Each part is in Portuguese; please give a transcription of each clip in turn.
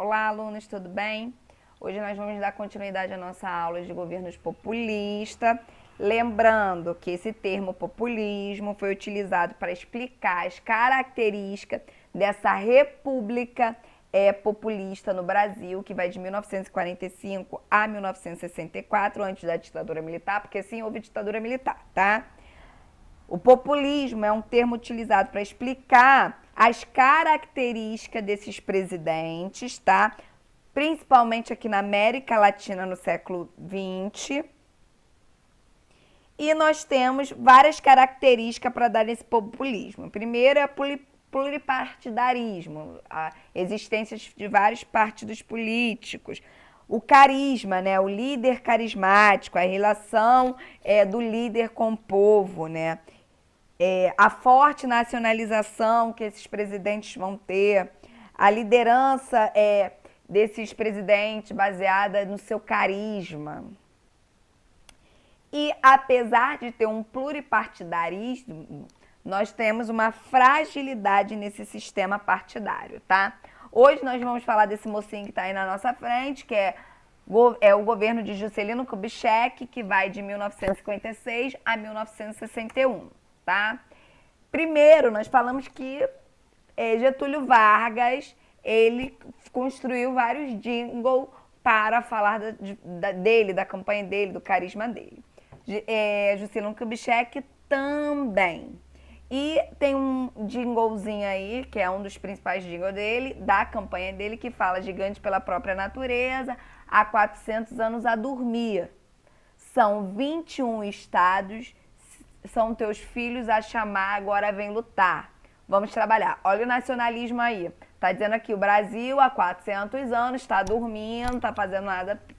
Olá, alunos, tudo bem? Hoje nós vamos dar continuidade à nossa aula de governos populistas. Lembrando que esse termo populismo foi utilizado para explicar as características dessa república populista no Brasil, que vai de 1945 a 1964, antes da ditadura militar, porque sim, houve ditadura militar, tá? O populismo é um termo utilizado para explicar as características desses presidentes, tá? Principalmente aqui na América Latina no século XX. E nós temos várias características para dar esse populismo. Primeiro é pluripartidarismo, a existência de vários partidos políticos. O carisma, né? O líder carismático, a relação do líder com o povo, né? A forte nacionalização que esses presidentes vão ter, a liderança desses presidentes baseada no seu carisma. E apesar de ter um pluripartidarismo, nós temos uma fragilidade nesse sistema partidário, tá? Hoje nós vamos falar desse mocinho que está aí na nossa frente, que é o governo de Juscelino Kubitschek, que vai de 1956 a 1961, tá? Primeiro, nós falamos que Getúlio Vargas, ele construiu vários jingles para falar dele, da campanha dele, do carisma dele. Juscelino Kubitschek também. E tem um jinglezinho aí, que é um dos principais jingles dele, da campanha dele, que fala: gigante pela própria natureza, há 400 anos a dormir. São 21 estados, são teus filhos a chamar, agora vem lutar. Vamos trabalhar. Olha o nacionalismo aí. Tá dizendo aqui, o Brasil há 400 anos está dormindo, tá fazendo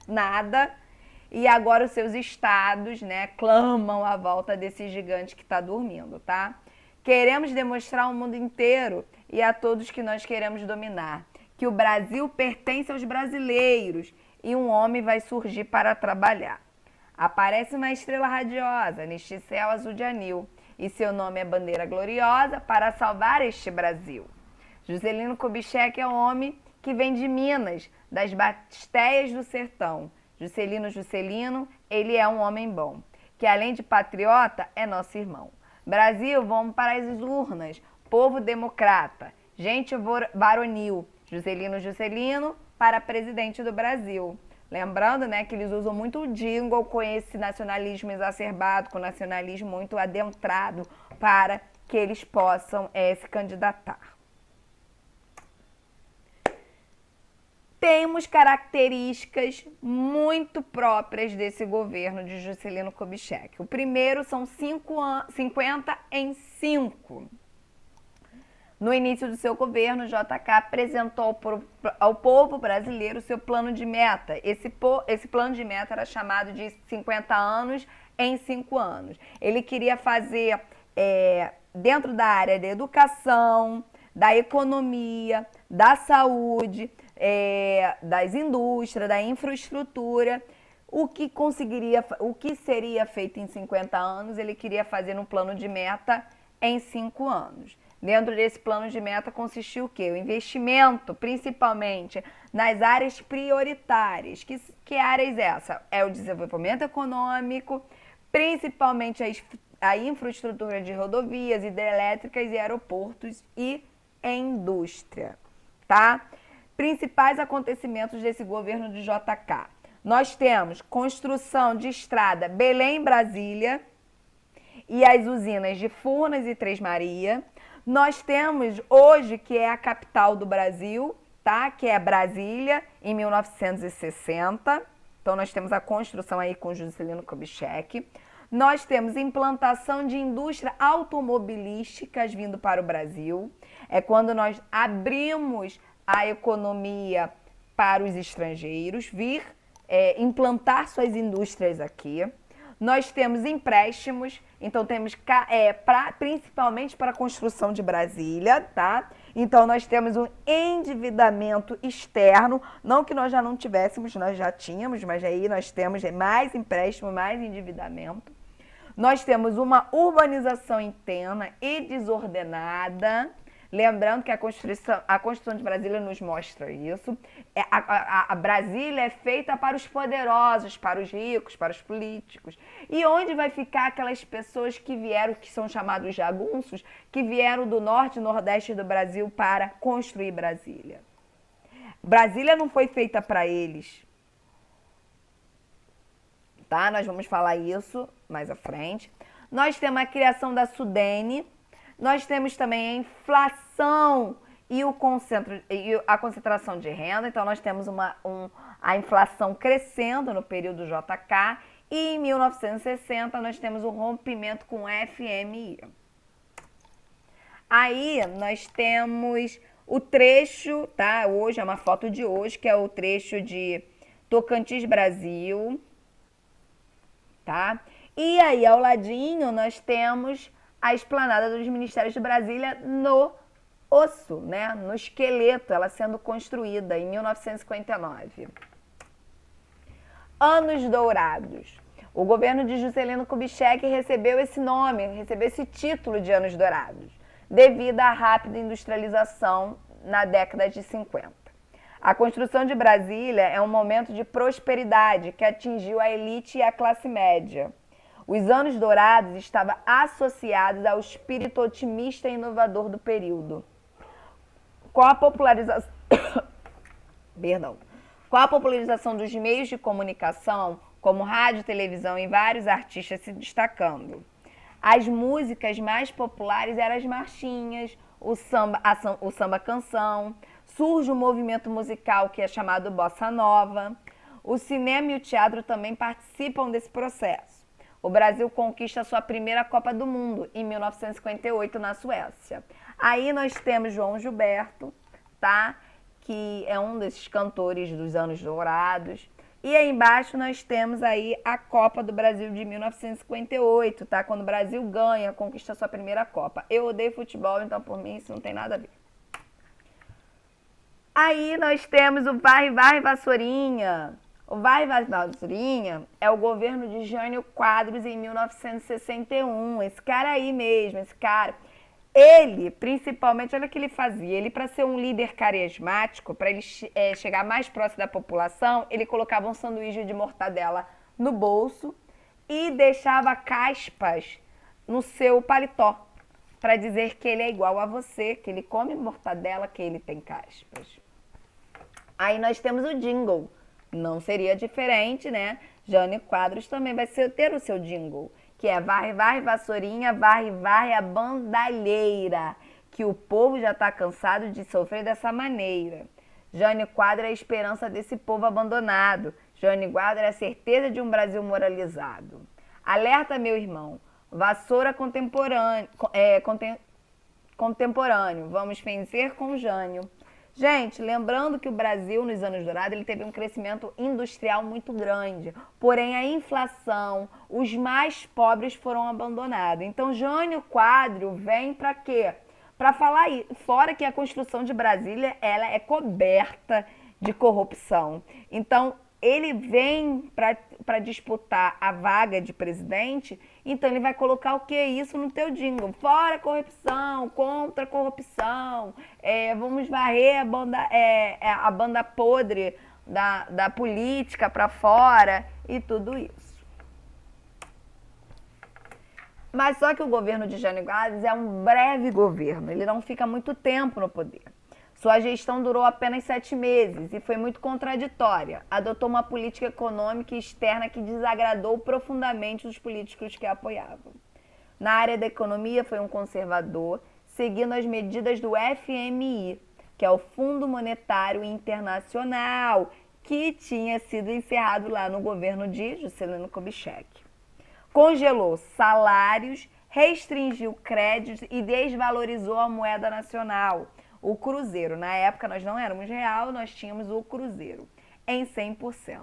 nada. E agora os seus estados, né, clamam a volta desse gigante que está dormindo, tá? Queremos demonstrar ao mundo inteiro e a todos que nós queremos dominar que o Brasil pertence aos brasileiros e um homem vai surgir para trabalhar. Aparece uma estrela radiosa neste céu azul de anil e seu nome é bandeira gloriosa para salvar este Brasil. Juscelino Kubitschek é um homem que vem de Minas, das basteias do sertão. Juscelino, ele é um homem bom, que além de patriota, é nosso irmão. Brasil, vamos para as urnas, povo democrata, gente varonil. Juscelino para presidente do Brasil. Lembrando, né, que eles usam muito o jingle com esse nacionalismo exacerbado, com o nacionalismo muito adentrado, para que eles possam se candidatar. Temos características muito próprias desse governo de Juscelino Kubitschek. O primeiro são 50 em 5. No início do seu governo, JK apresentou ao povo brasileiro o seu plano de meta. Esse plano de meta era chamado de 50 anos em 5 anos. Ele queria fazer, dentro da área da educação, da economia, da saúde, das indústrias, da infraestrutura, o que seria feito em 50 anos, ele queria fazer no plano de meta em 5 anos. Dentro desse plano de meta consistiu o quê? O investimento, principalmente nas áreas prioritárias. Que áreas essa? É o desenvolvimento econômico, principalmente a infraestrutura de rodovias, hidrelétricas e aeroportos e indústria, tá? Principais acontecimentos desse governo de JK. Nós temos construção de estrada Belém-Brasília e as usinas de Furnas e Três Marias. Nós temos hoje, que é a capital do Brasil, tá? Que é Brasília, em 1960. Então, nós temos a construção aí com Juscelino Kubitschek. Nós temos implantação de indústria automobilísticas vindo para o Brasil. É quando nós abrimos a economia para os estrangeiros vir implantar suas indústrias aqui. Nós temos empréstimos, então temos principalmente para a construção de Brasília, tá? Então nós temos um endividamento externo, não que nós já não tivéssemos, nós já tínhamos, mas aí nós temos mais empréstimo, mais endividamento. Nós temos uma urbanização interna e desordenada. Lembrando que a Constituição de Brasília nos mostra isso. A Brasília é feita para os poderosos, para os ricos, para os políticos. E onde vai ficar aquelas pessoas que vieram, que são chamados jagunços, que vieram do norte e nordeste do Brasil para construir Brasília? Brasília não foi feita para eles. Tá? Nós vamos falar isso mais à frente. Nós temos a criação da Sudene. Nós temos também a inflação e a concentração de renda. Então, nós temos a inflação crescendo no período JK. E em 1960, nós temos o rompimento com o FMI. Aí, nós temos o trecho, tá? Hoje, é uma foto de hoje, que é o trecho de Tocantins, Brasil. Tá? E aí, ao ladinho, nós temos a esplanada dos Ministérios de Brasília no osso, né? No esqueleto, ela sendo construída em 1959. Anos Dourados. O governo de Juscelino Kubitschek recebeu esse nome, recebeu esse título de Anos Dourados, devido à rápida industrialização na década de 50. A construção de Brasília é um momento de prosperidade que atingiu a elite e a classe média. Os anos dourados estavam associados ao espírito otimista e inovador do período. Com a popularização, Com a popularização dos meios de comunicação, como rádio, televisão e vários artistas se destacando. As músicas mais populares eram as marchinhas, o samba canção. Surge um movimento musical que é chamado Bossa Nova. O cinema e o teatro também participam desse processo. O Brasil conquista a sua primeira Copa do Mundo em 1958 na Suécia. Aí nós temos João Gilberto, tá? Que é um desses cantores dos anos dourados. E aí embaixo nós temos aí a Copa do Brasil de 1958, tá? Quando o Brasil ganha, conquista a sua primeira Copa. Eu odeio futebol, então por mim isso não tem nada a ver. Aí nós temos o Varre, Varre, Vassourinha. O Varre, Varre, Vassourinha é o governo de Jânio Quadros em 1961. Esse cara aí mesmo, esse cara. Ele, principalmente, olha o que ele fazia. Ele, para ser um líder carismático, para ele chegar mais próximo da população, ele colocava um sanduíche de mortadela no bolso e deixava caspas no seu paletó, para dizer que ele é igual a você, que ele come mortadela, que ele tem caspas. Aí nós temos o jingle. Não seria diferente, né? Jânio Quadros também vai ter o seu jingle, que é Varre, Varre, Vassourinha, Varre, Varre a bandalheira, que o povo já está cansado de sofrer dessa maneira. Jânio Quadros é a esperança desse povo abandonado. Jânio Quadros é a certeza de um Brasil moralizado. Alerta, meu irmão, vassoura contemporâneo, vamos vencer com Jânio. Gente, lembrando que o Brasil, nos anos dourados, ele teve um crescimento industrial muito grande. Porém, a inflação, os mais pobres foram abandonados. Então, Jânio Quadros vem para quê? Para falar aí, fora que a construção de Brasília, ela é coberta de corrupção. Então, ele vem para disputar a vaga de presidente, então ele vai colocar o que é isso no teu jingle? Fora corrupção, contra a corrupção, vamos varrer a banda podre da política para fora e tudo isso. Mas só que o governo de Jânio Quadros é um breve governo, ele não fica muito tempo no poder. Sua gestão durou apenas 7 meses e foi muito contraditória. Adotou uma política econômica e externa que desagradou profundamente os políticos que a apoiavam. Na área da economia, foi um conservador, seguindo as medidas do FMI, que é o Fundo Monetário Internacional, que tinha sido encerrado lá no governo de Juscelino Kubitschek. Congelou salários, restringiu créditos e desvalorizou a moeda nacional. O cruzeiro, na época nós não éramos real, nós tínhamos o cruzeiro em 100%.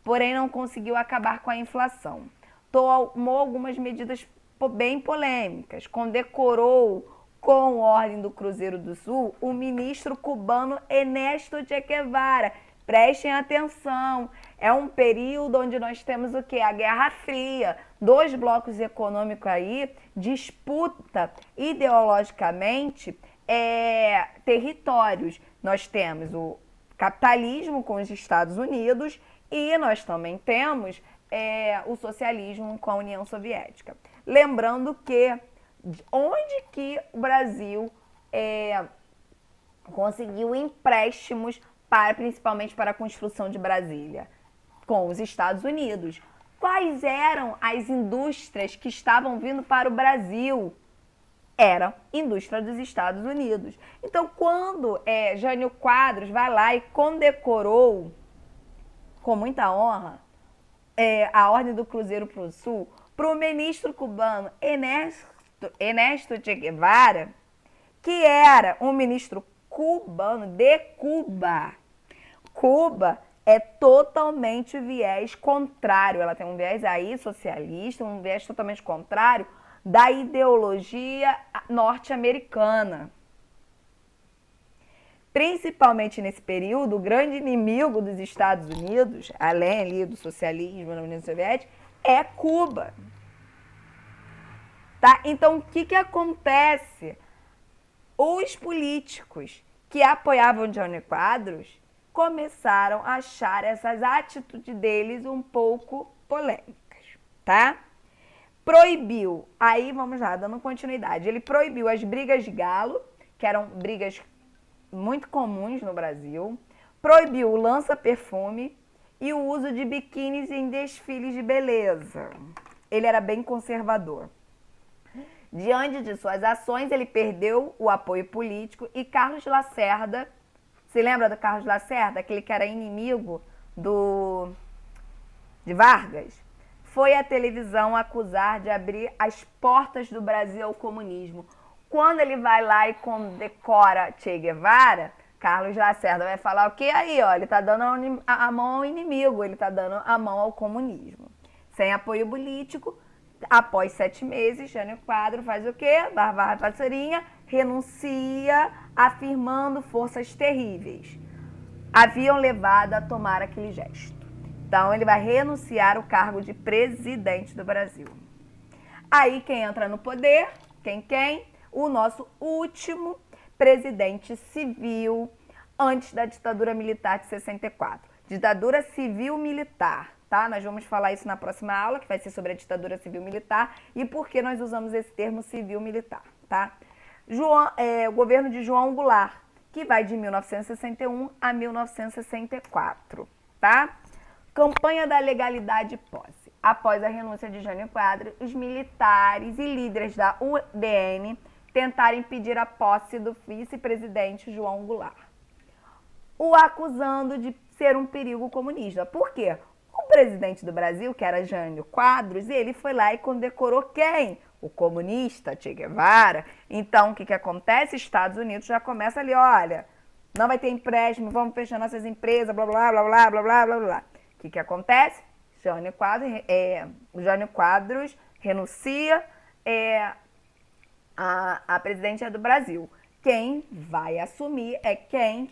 Porém, não conseguiu acabar com a inflação. Tomou algumas medidas bem polêmicas. Condecorou com ordem do Cruzeiro do Sul o ministro cubano Ernesto Che Guevara. Prestem atenção, é um período onde nós temos o quê? A Guerra Fria. 2 blocos econômicos aí, disputa ideologicamente territórios. Nós temos o capitalismo com os Estados Unidos e nós também temos o socialismo com a União Soviética. Lembrando que onde que o Brasil conseguiu empréstimos principalmente para a construção de Brasília? Com os Estados Unidos. Quais eram as indústrias que estavam vindo para o Brasil? Era indústria dos Estados Unidos. Então, quando Jânio Quadros vai lá e condecorou, com muita honra, a Ordem do Cruzeiro pro Sul, para o ministro cubano Ernesto Che Guevara, que era um ministro cubano de Cuba. Cuba é totalmente viés contrário, ela tem um viés aí socialista, um viés totalmente contrário da ideologia norte-americana. Principalmente nesse período, o grande inimigo dos Estados Unidos, além ali do socialismo na União Soviética, é Cuba. Tá? Então, o que acontece? Os políticos que apoiavam Jânio Quadros começaram a achar essas atitudes deles um pouco polêmicas, tá? Proibiu, aí vamos lá, dando continuidade, ele proibiu as brigas de galo, que eram brigas muito comuns no Brasil, proibiu o lança-perfume e o uso de biquínis em desfiles de beleza. Ele era bem conservador. Diante de suas ações, ele perdeu o apoio político e Carlos Lacerda, se lembra do Carlos Lacerda, aquele que era inimigo de Vargas? Foi à televisão acusar de abrir as portas do Brasil ao comunismo. Quando ele vai lá e condecora Che Guevara, Carlos Lacerda vai falar o quê? Aí, ó, ele tá dando a mão ao inimigo, ele tá dando a mão ao comunismo. Sem apoio político, após 7 meses, Jânio Quadros faz o quê? Bárbara Passarinha renuncia, afirmando forças terríveis haviam levado a tomar aquele gesto. Então, ele vai renunciar o cargo de presidente do Brasil. Aí, quem entra no poder? Quem? O nosso último presidente civil antes da ditadura militar de 64. Ditadura civil-militar, tá? Nós vamos falar isso na próxima aula, que vai ser sobre a ditadura civil-militar e por que nós usamos esse termo civil-militar, tá? O governo de João Goulart, que vai de 1961 a 1964, tá? Campanha da legalidade e posse. Após a renúncia de Jânio Quadros, os militares e líderes da UDN tentaram impedir a posse do vice-presidente João Goulart, o acusando de ser um perigo comunista. Por quê? O presidente do Brasil, que era Jânio Quadros, ele foi lá e condecorou quem? O comunista Che Guevara. Então, o que acontece? Estados Unidos já começa ali, olha, não vai ter empréstimo, vamos fechar nossas empresas, blá, blá, blá, blá, blá, blá, blá, blá. O que acontece? Jânio Quadros renuncia a presidência do Brasil. Quem vai assumir é quem?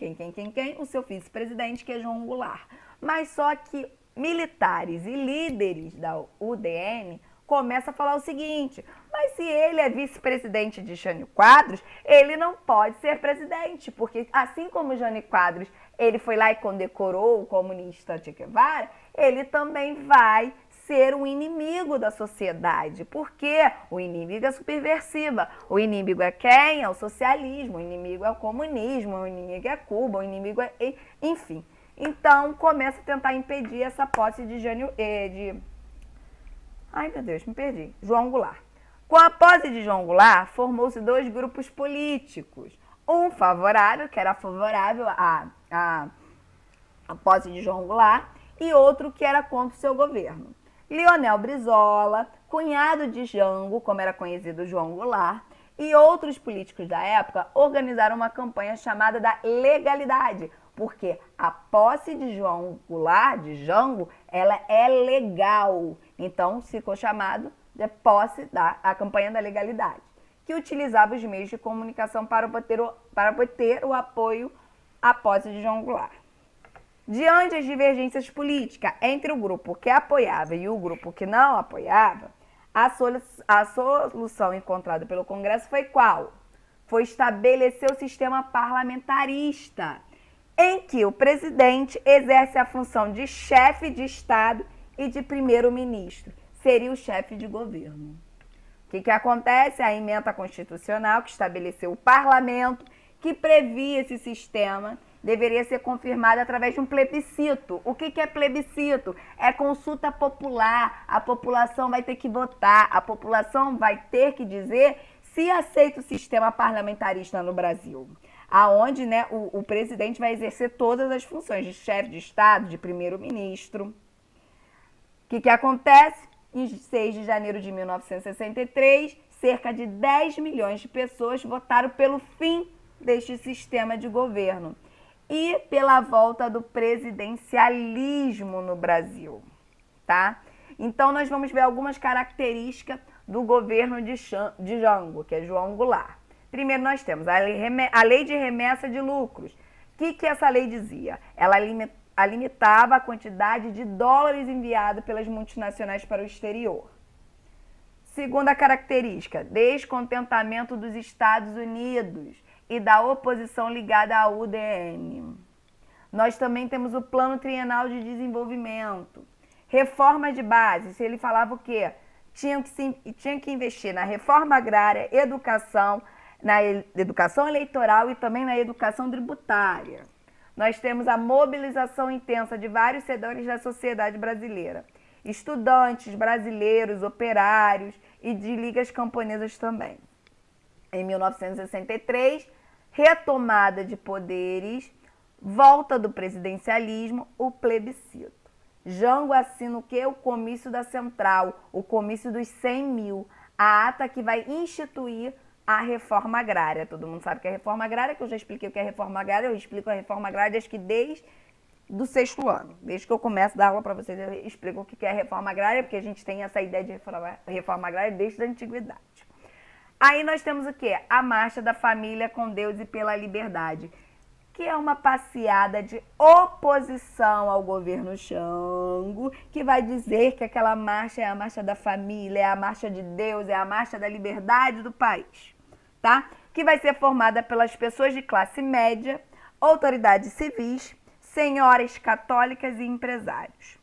O seu vice-presidente, que é João Goulart. Mas só que militares e líderes da UDN começam a falar o seguinte: mas se ele é vice-presidente de Jânio Quadros, ele não pode ser presidente, porque assim como Jânio Quadros, ele foi lá e condecorou o comunista Che Guevara, ele também vai ser um inimigo da sociedade, porque o inimigo é subversiva, o inimigo é quem? É o socialismo, o inimigo é o comunismo, o inimigo é Cuba, o inimigo é... enfim. Então, começa a tentar impedir essa posse de João Goulart. Com a posse de João Goulart, formou-se 2 grupos políticos. Um favorável, que era favorável à posse de João Goulart, e outro que era contra o seu governo. Leonel Brizola, cunhado de Jango, como era conhecido João Goulart, e outros políticos da época organizaram uma campanha chamada da legalidade, porque a posse de João Goulart, de Jango, ela é legal. Então, ficou chamado de a campanha da legalidade, que utilizava os meios de comunicação para obter o apoio à posse de João Goulart. Diante das divergências políticas entre o grupo que apoiava e o grupo que não apoiava, a solução encontrada pelo Congresso foi qual? foi estabelecer o sistema parlamentarista, em que o presidente exerce a função de chefe de Estado e de primeiro-ministro. Seria o chefe de governo. O que acontece? A emenda constitucional que estabeleceu o parlamento, que previa esse sistema, deveria ser confirmada através de um plebiscito. O que é plebiscito? É consulta popular. A população vai ter que votar, a população vai ter que dizer se aceita o sistema parlamentarista no Brasil, aonde, né, o presidente vai exercer todas as funções de chefe de Estado, de primeiro-ministro. O que acontece? Em 6 de janeiro de 1963, cerca de 10 milhões de pessoas votaram pelo fim deste sistema de governo e pela volta do presidencialismo no Brasil, tá? Então, nós vamos ver algumas características do governo de Jango, que é João Goulart. Primeiro, nós temos a lei de remessa de lucros. O que essa lei dizia? Ela limitava a quantidade de dólares enviados pelas multinacionais para o exterior. Segunda característica, descontentamento dos Estados Unidos e da oposição ligada à UDN. Nós também temos o Plano Trienal de Desenvolvimento. Reforma de base, se ele falava o quê? Tinha que investir na reforma agrária, educação, na educação eleitoral e também na educação tributária. Nós temos a mobilização intensa de vários setores da sociedade brasileira. Estudantes brasileiros, operários e de ligas camponesas também. Em 1963, retomada de poderes, volta do presidencialismo, o plebiscito. Jango assina o quê? O comício da Central, o comício dos 100 mil, a ata que vai instituir a reforma agrária. Todo mundo sabe que é a reforma agrária, que eu já expliquei o que é a reforma agrária, eu explico a reforma agrária acho que desde do 6º ano. Desde que eu começo a dar aula para vocês, eu explico o que é a reforma agrária, porque a gente tem essa ideia de reforma agrária desde a antiguidade. Aí nós temos o quê? A Marcha da Família com Deus e pela Liberdade, que é uma passeada de oposição ao governo Jango, que vai dizer que aquela marcha é a marcha da família, é a marcha de Deus, é a marcha da liberdade do país, tá? Que vai ser formada pelas pessoas de classe média, autoridades civis, senhoras católicas e empresários.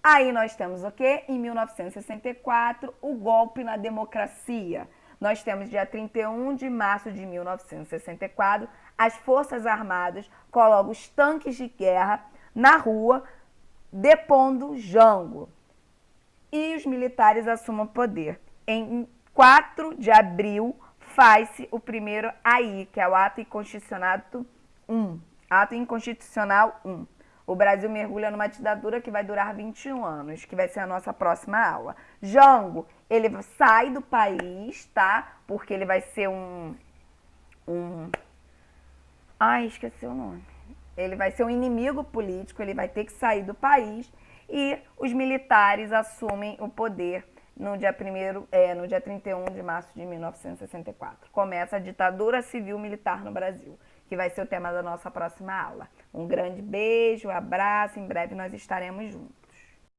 Aí nós temos o quê? Em 1964, o golpe na democracia. Nós temos dia 31 de março de 1964, as Forças Armadas colocam os tanques de guerra na rua, depondo Jango. E os militares assumem o poder. Em 4 de abril, faz-se o primeiro AI, que é o Ato Inconstitucional 1. Ato Inconstitucional 1. O Brasil mergulha numa ditadura que vai durar 21 anos, que vai ser a nossa próxima aula. Jango, ele sai do país, tá? Porque ele vai ser Ai, esqueci o nome. Ele vai ser um inimigo político, ele vai ter que sair do país e os militares assumem o poder no dia 31 de março de 1964. Começa a ditadura civil-militar no Brasil, que vai ser o tema da nossa próxima aula. Um grande beijo, abraço, em breve nós estaremos juntos.